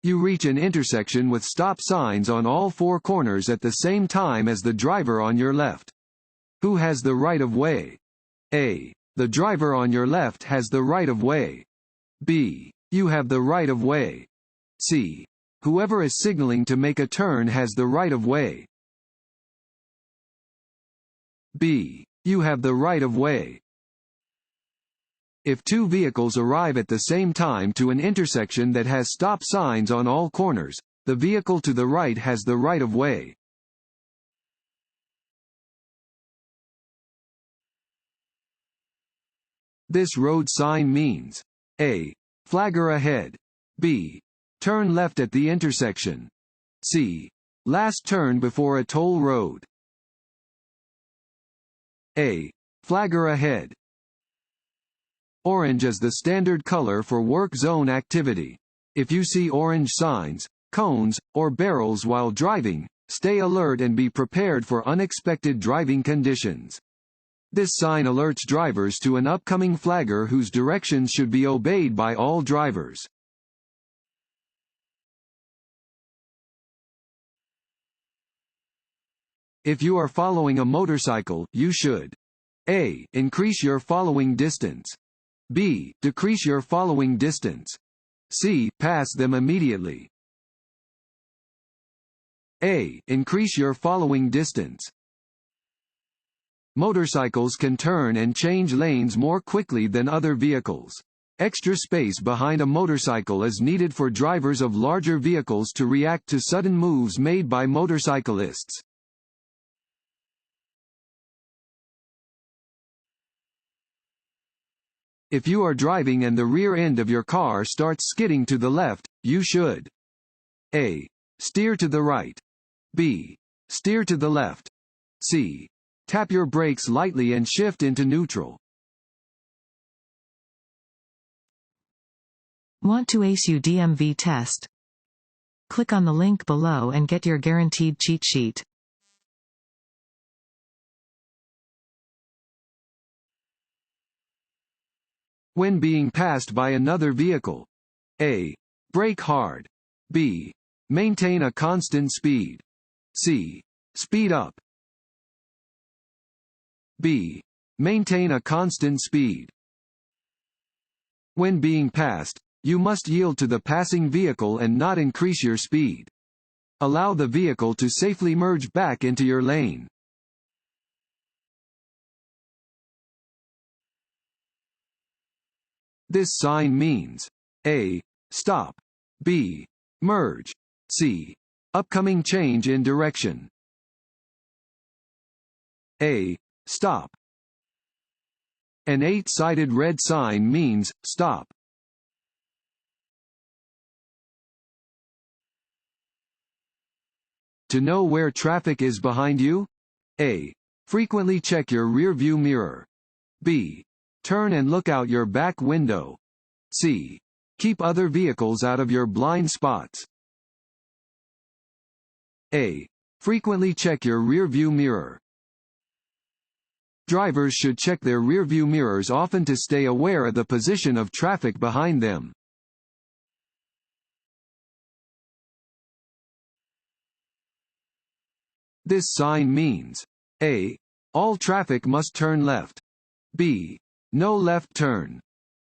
You reach an intersection with stop signs on all four corners at the same time as the driver on your left. Who has the right of way? A. The driver on your left has the right of way. B. You have the right of way. C. Whoever is signaling to make a turn has the right of way. B. You have the right of way. If two vehicles arrive at the same time to an intersection that has stop signs on all corners, the vehicle to the right has the right of way. This road sign means A. Flagger ahead. B. Turn left at the intersection. C. Last turn before a toll road. A. Flagger ahead. Orange is the standard color for work zone activity. If you see orange signs, cones, or barrels while driving, stay alert and be prepared for unexpected driving conditions. This sign alerts drivers to an upcoming flagger whose directions should be obeyed by all drivers. If you are following a motorcycle, you should A. Increase your following distance. B. Decrease your following distance. C. Pass them immediately. A. Increase your following distance. Motorcycles can turn and change lanes more quickly than other vehicles. Extra space behind a motorcycle is needed for drivers of larger vehicles to react to sudden moves made by motorcyclists. If you are driving and the rear end of your car starts skidding to the left, you should A. Steer to the right. B. Steer to the left. C. Tap your brakes lightly and shift into neutral. Want to ace your DMV test? Click on the link below and get your guaranteed cheat sheet. When being passed by another vehicle. A. Brake hard. B. Maintain a constant speed. C. Speed up. B. Maintain a constant speed. When being passed, you must yield to the passing vehicle and not increase your speed. Allow the vehicle to safely merge back into your lane. This sign means A. Stop. B. Merge. C. Upcoming change in direction. A. Stop. An 8-sided red sign means stop. To know where traffic is behind you? A. Frequently check your rear-view mirror. B. Turn and look out your back window. C. Keep other vehicles out of your blind spots. A. Frequently check your rear-view mirror. Drivers should check their rear-view mirrors often to stay aware of the position of traffic behind them. This sign means A. All traffic must turn left. B. No left turn.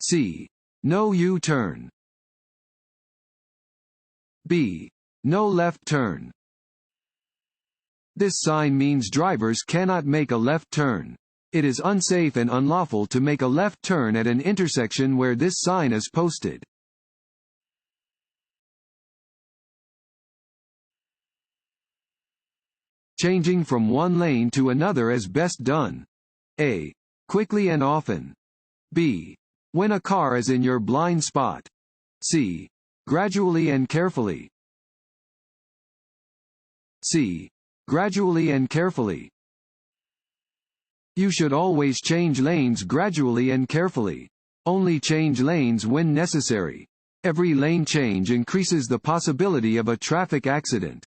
C. No U-turn. B. No left turn. This sign means drivers cannot make a left turn. It is unsafe and unlawful to make a left turn at an intersection where this sign is posted. Changing from one lane to another is best done. A. Quickly and often. B. When a car is in your blind spot. C. Gradually and carefully. C. Gradually and carefully. You should always change lanes gradually and carefully. Only change lanes when necessary. Every lane change increases the possibility of a traffic accident.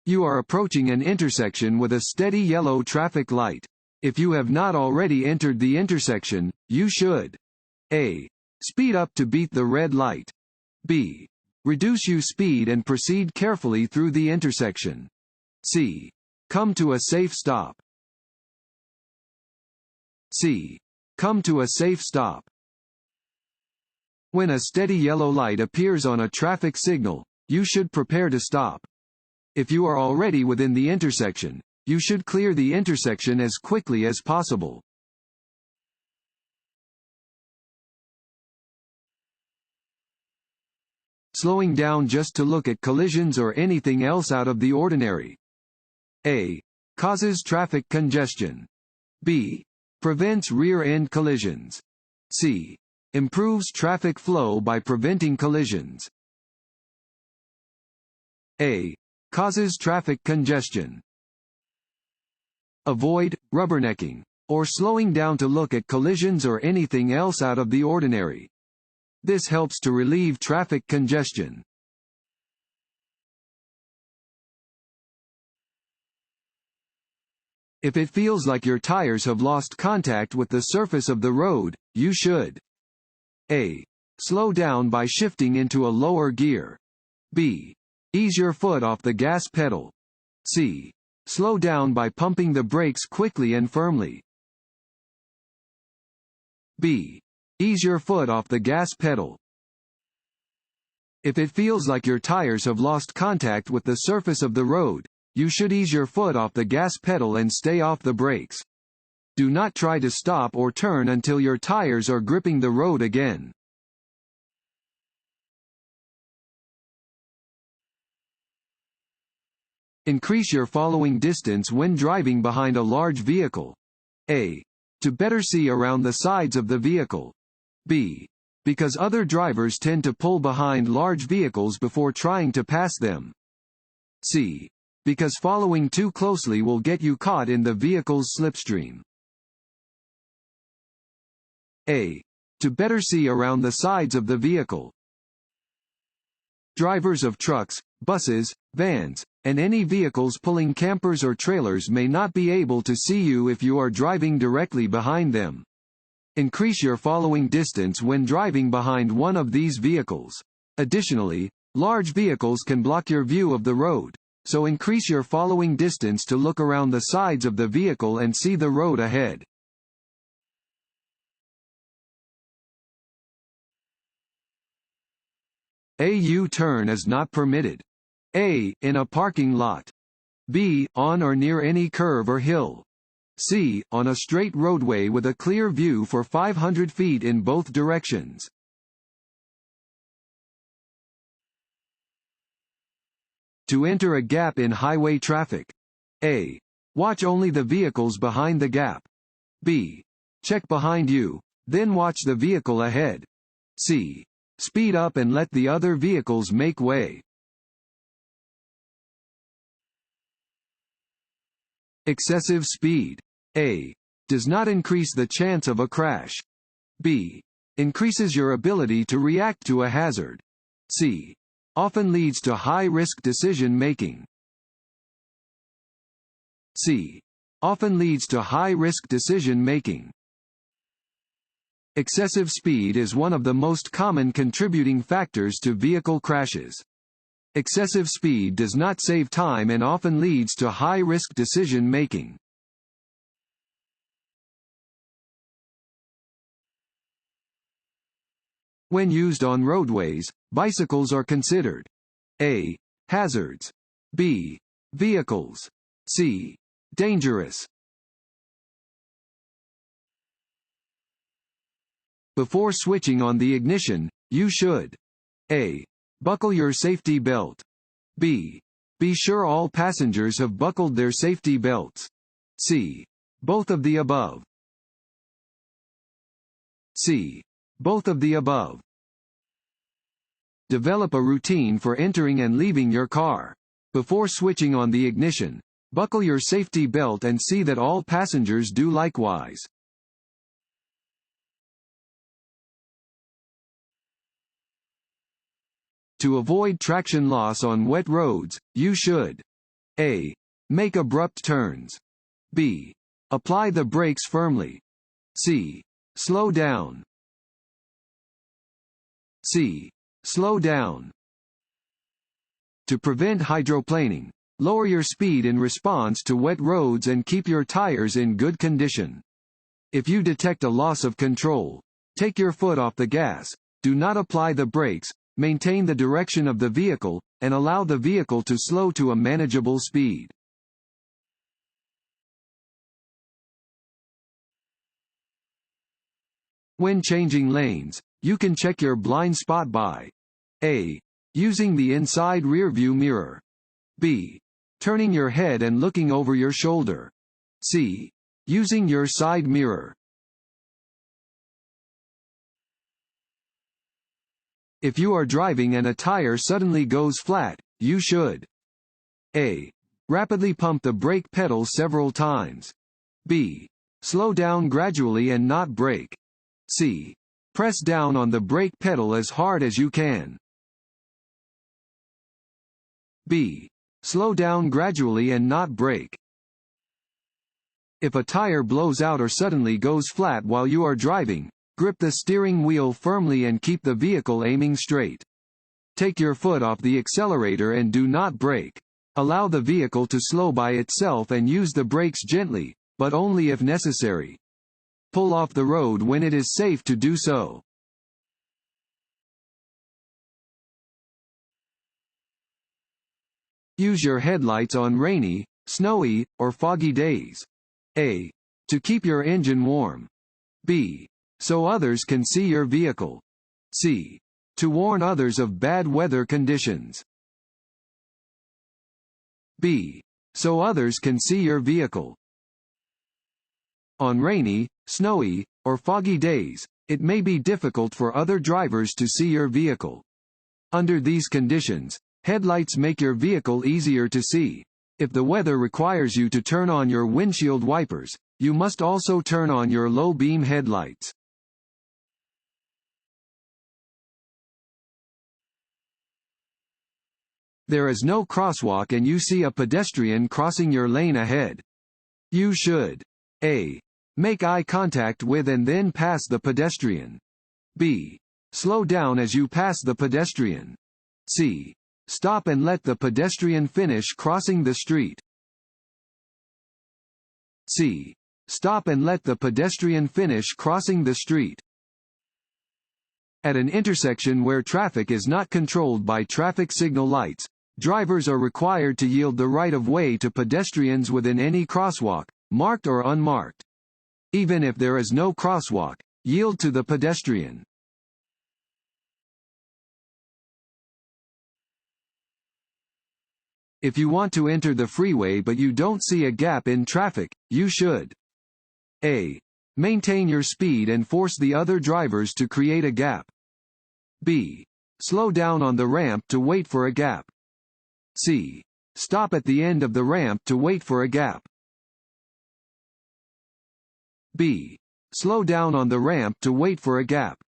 You are approaching an intersection with a steady yellow traffic light. If you have not already entered the intersection, you should A. Speed up to beat the red light. B. Reduce your speed and proceed carefully through the intersection. C. Come to a safe stop. C. Come to a safe stop. When a steady yellow light appears on a traffic signal, you should prepare to stop. If you are already within the intersection, you should clear the intersection as quickly as possible. Slowing down just to look at collisions or anything else out of the ordinary. A. Causes traffic congestion. B. Prevents rear-end collisions. C. Improves traffic flow by preventing collisions. A. Causes traffic congestion. Avoid rubbernecking, or slowing down to look at collisions or anything else out of the ordinary. This helps to relieve traffic congestion. If it feels like your tires have lost contact with the surface of the road, you should A. Slow down by shifting into a lower gear. B. Ease your foot off the gas pedal. C. Slow down by pumping the brakes quickly and firmly. B. Ease your foot off the gas pedal. If it feels like your tires have lost contact with the surface of the road, you should ease your foot off the gas pedal and stay off the brakes. Do not try to stop or turn until your tires are gripping the road again. Increase your following distance when driving behind a large vehicle. A. To better see around the sides of the vehicle. B. Because other drivers tend to pull behind large vehicles before trying to pass them. C. Because following too closely will get you caught in the vehicle's slipstream. A. To better see around the sides of the vehicle. Drivers of trucks, buses, vans, and any vehicles pulling campers or trailers may not be able to see you if you are driving directly behind them. Increase your following distance when driving behind one of these vehicles. Additionally, large vehicles can block your view of the road, so increase your following distance to look around the sides of the vehicle and see the road ahead. A U-turn is not permitted. A. In a parking lot. B. On or near any curve or hill. C. On a straight roadway with a clear view for 500 feet in both directions. To enter a gap in highway traffic. A. Watch only the vehicles behind the gap. B. Check behind you, then watch the vehicle ahead. C. Speed up and let the other vehicles make way. Excessive speed. A. Does not increase the chance of a crash. B. Increases your ability to react to a hazard. C. Often leads to high-risk decision-making. C. Often leads to high-risk decision-making. Excessive speed is one of the most common contributing factors to vehicle crashes. Excessive speed does not save time and often leads to high-risk decision-making. When used on roadways, bicycles are considered A. Hazards. B. Vehicles. C. Dangerous. Before switching on the ignition, you should A. Buckle your safety belt. B. Be sure all passengers have buckled their safety belts. C. Both of the above. C. Both of the above. Develop a routine for entering and leaving your car. Before switching on the ignition, buckle your safety belt and see that all passengers do likewise. To avoid traction loss on wet roads, you should A. Make abrupt turns. B. Apply the brakes firmly. C. Slow down. C. Slow down. To prevent hydroplaning, lower your speed in response to wet roads and keep your tires in good condition. If you detect a loss of control, take your foot off the gas, do not apply the brakes, maintain the direction of the vehicle, and allow the vehicle to slow to a manageable speed. When changing lanes, you can check your blind spot by A. Using the inside rearview mirror. B. Turning your head and looking over your shoulder. C. Using your side mirror. If you are driving and a tire suddenly goes flat, you should A. Rapidly pump the brake pedal several times. B. Slow down gradually and not brake. C. Press down on the brake pedal as hard as you can. B. Slow down gradually and not brake. If a tire blows out or suddenly goes flat while you are driving, grip the steering wheel firmly and keep the vehicle aiming straight. Take your foot off the accelerator and do not brake. Allow the vehicle to slow by itself and use the brakes gently, but only if necessary. Pull off the road when it is safe to do so. Use your headlights on rainy, snowy, or foggy days. A. To keep your engine warm. B. So others can see your vehicle. C. To warn others of bad weather conditions. B. So others can see your vehicle. On rainy, snowy, or foggy days, it may be difficult for other drivers to see your vehicle. Under these conditions, headlights make your vehicle easier to see. If the weather requires you to turn on your windshield wipers, you must also turn on your low-beam headlights. There is no crosswalk and you see a pedestrian crossing your lane ahead. You should A. Make eye contact with and then pass the pedestrian. B. Slow down as you pass the pedestrian. C. Stop and let the pedestrian finish crossing the street. C. Stop and let the pedestrian finish crossing the street. At an intersection where traffic is not controlled by traffic signal lights, drivers are required to yield the right of way to pedestrians within any crosswalk, marked or unmarked. Even if there is no crosswalk, yield to the pedestrian. If you want to enter the freeway but you don't see a gap in traffic, you should A. Maintain your speed and force the other drivers to create a gap. B. Slow down on the ramp to wait for a gap. C. Stop at the end of the ramp to wait for a gap. B. Slow down on the ramp to wait for a gap.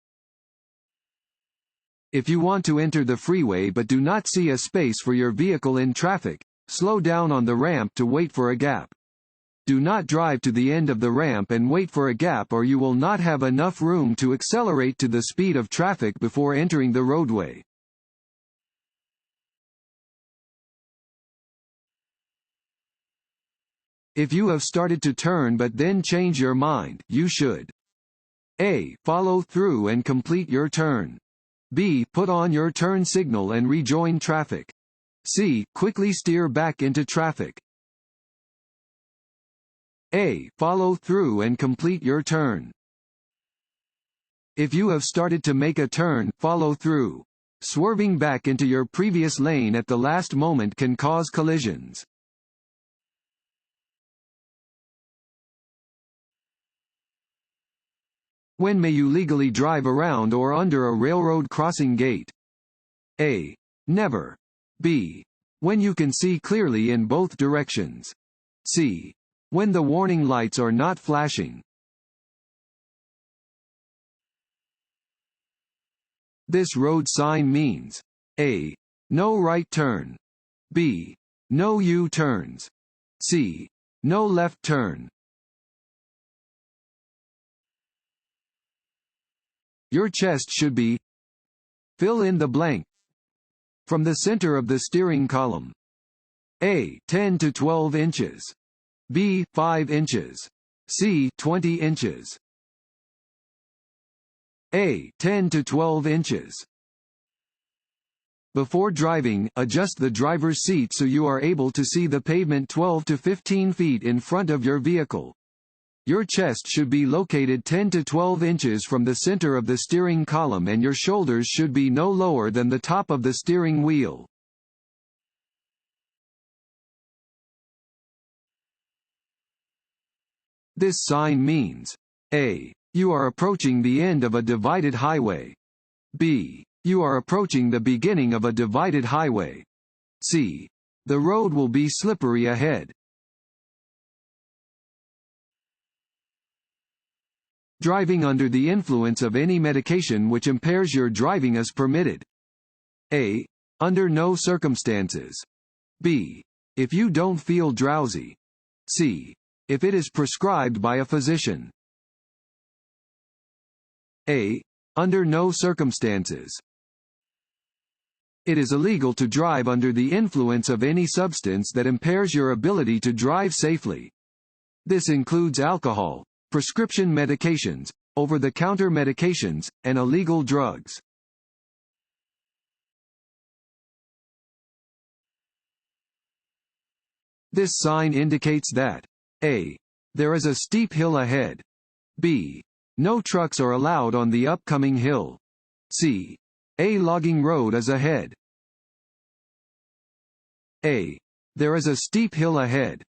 If you want to enter the freeway but do not see a space for your vehicle in traffic, slow down on the ramp to wait for a gap. Do not drive to the end of the ramp and wait for a gap or you will not have enough room to accelerate to the speed of traffic before entering the roadway. If you have started to turn but then change your mind, you should A. Follow through and complete your turn. B. Put on your turn signal and rejoin traffic. C. Quickly steer back into traffic. A. Follow through and complete your turn. If you have started to make a turn, follow through. Swerving back into your previous lane at the last moment can cause collisions. When may you legally drive around or under a railroad crossing gate? A. Never. B. When you can see clearly in both directions. C. When the warning lights are not flashing. This road sign means A. No right turn. B. No U-turns. C. No left turn. Your chest should be. Fill in the blank. From the center of the steering column. A. 10 to 12 inches. B. 5 inches. C. 20 inches. A. 10 to 12 inches. Before driving, adjust the driver's seat so you are able to see the pavement 12 to 15 feet in front of your vehicle. Your chest should be located 10 to 12 inches from the center of the steering column and your shoulders should be no lower than the top of the steering wheel. This sign means A. You are approaching the end of a divided highway. B. You are approaching the beginning of a divided highway. C. The road will be slippery ahead. Driving under the influence of any medication which impairs your driving is permitted. A. Under no circumstances. B. If you don't feel drowsy. C. If it is prescribed by a physician. A. Under no circumstances. It is illegal to drive under the influence of any substance that impairs your ability to drive safely. This includes alcohol, prescription medications, over-the-counter medications, and illegal drugs. This sign indicates that A. There is a steep hill ahead. B. No trucks are allowed on the upcoming hill. C. A logging road is ahead. A. There is a steep hill ahead.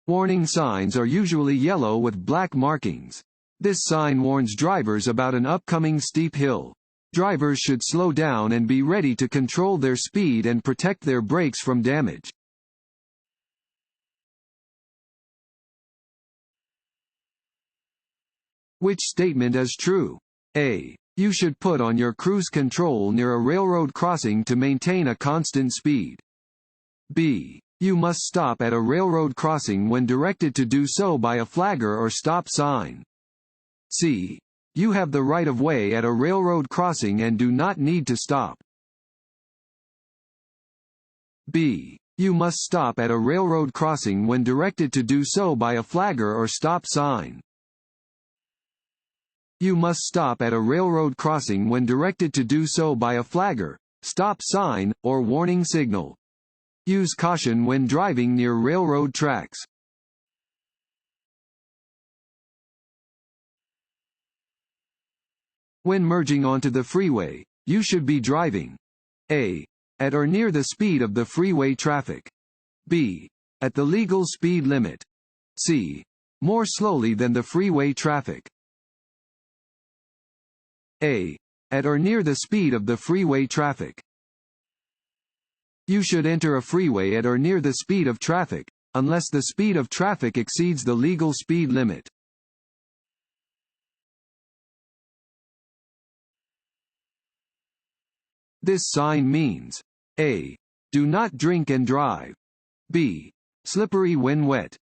Warning signs are usually yellow with black markings. This sign warns drivers about an upcoming steep hill. Drivers should slow down and be ready to control their speed and protect their brakes from damage. Which statement is true? A. You should put on your cruise control near a railroad crossing to maintain a constant speed. B. You must stop at a railroad crossing when directed to do so by a flagger or stop sign. C. You have the right of way at a railroad crossing and do not need to stop. B. You must stop at a railroad crossing when directed to do so by a flagger or stop sign. You must stop at a railroad crossing when directed to do so by a flagger, stop sign, or warning signal. Use caution when driving near railroad tracks. When merging onto the freeway, you should be driving A. At or near the speed of the freeway traffic. B. At the legal speed limit. C. More slowly than the freeway traffic. A. At or near the speed of the freeway traffic. You should enter a freeway at or near the speed of traffic, unless the speed of traffic exceeds the legal speed limit. This sign means A. Do not drink and drive. B. Slippery when wet.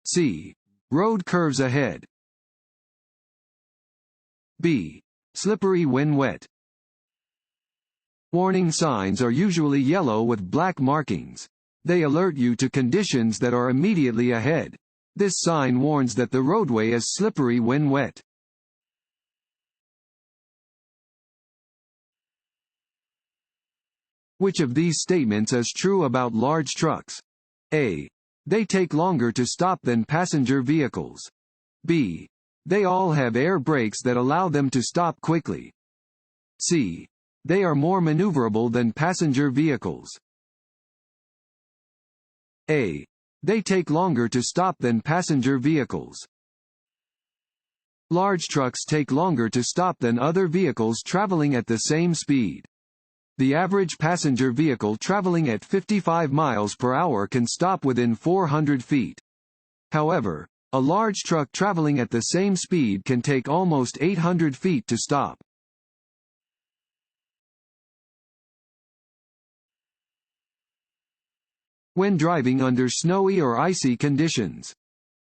C. Road curves ahead. B. Slippery when wet. Warning signs are usually yellow with black markings. They alert you to conditions that are immediately ahead. This sign warns that the roadway is slippery when wet. Which of these statements is true about large trucks? A. They take longer to stop than passenger vehicles. B. They all have air brakes that allow them to stop quickly. C. They are more maneuverable than passenger vehicles. A. They take longer to stop than passenger vehicles. Large trucks take longer to stop than other vehicles traveling at the same speed. The average passenger vehicle traveling at 55 miles per hour can stop within 400 feet. However, a large truck traveling at the same speed can take almost 800 feet to stop. When driving under snowy or icy conditions.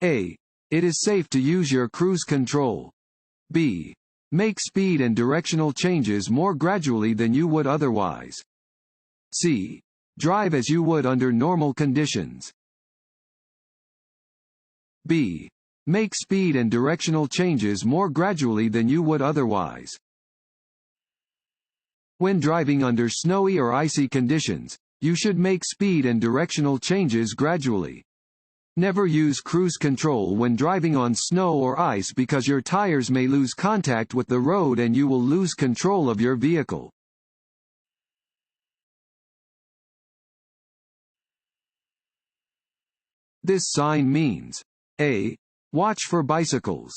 A. It is safe to use your cruise control. B. Make speed and directional changes more gradually than you would otherwise. C. Drive as you would under normal conditions. B. Make speed and directional changes more gradually than you would otherwise. When driving under snowy or icy conditions, you should make speed and directional changes gradually. Never use cruise control when driving on snow or ice because your tires may lose contact with the road and you will lose control of your vehicle. This sign means A. Watch for bicycles.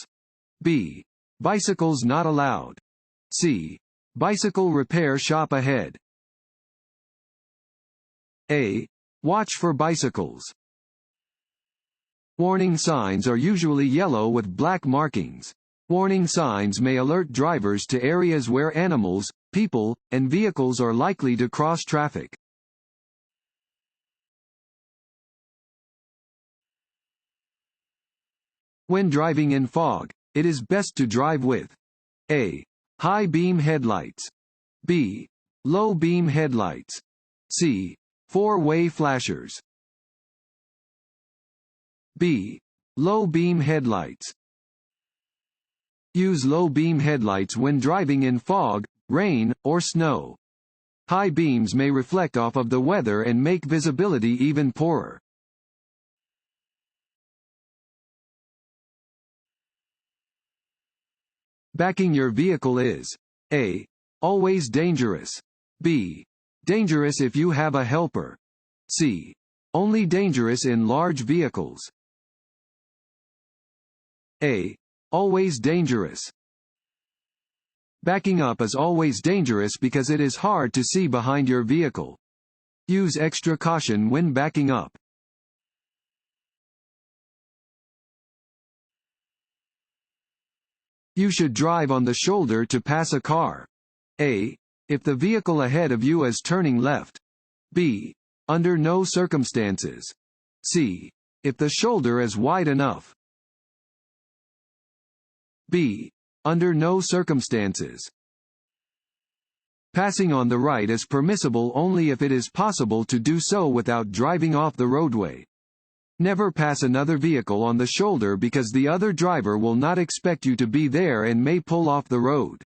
B. Bicycles not allowed. C. Bicycle repair shop ahead. A. Watch for bicycles. Warning signs are usually yellow with black markings. Warning signs may alert drivers to areas where animals, people, and vehicles are likely to cross traffic. When driving in fog, it is best to drive with A. High beam headlights. B. Low beam headlights. C. Four-way flashers. B. Low beam headlights. Use low beam headlights when driving in fog, rain, or snow. High beams may reflect off of the weather and make visibility even poorer. Backing your vehicle is A. Always dangerous. B. Dangerous if you have a helper. C. Only dangerous in large vehicles. A. Always dangerous. Backing up is always dangerous because it is hard to see behind your vehicle. Use extra caution when backing up. You should drive on the shoulder to pass a car. A. If the vehicle ahead of you is turning left. B. Under no circumstances. C. If the shoulder is wide enough. B. Under no circumstances. Passing on the right is permissible only if it is possible to do so without driving off the roadway. Never pass another vehicle on the shoulder because the other driver will not expect you to be there and may pull off the road.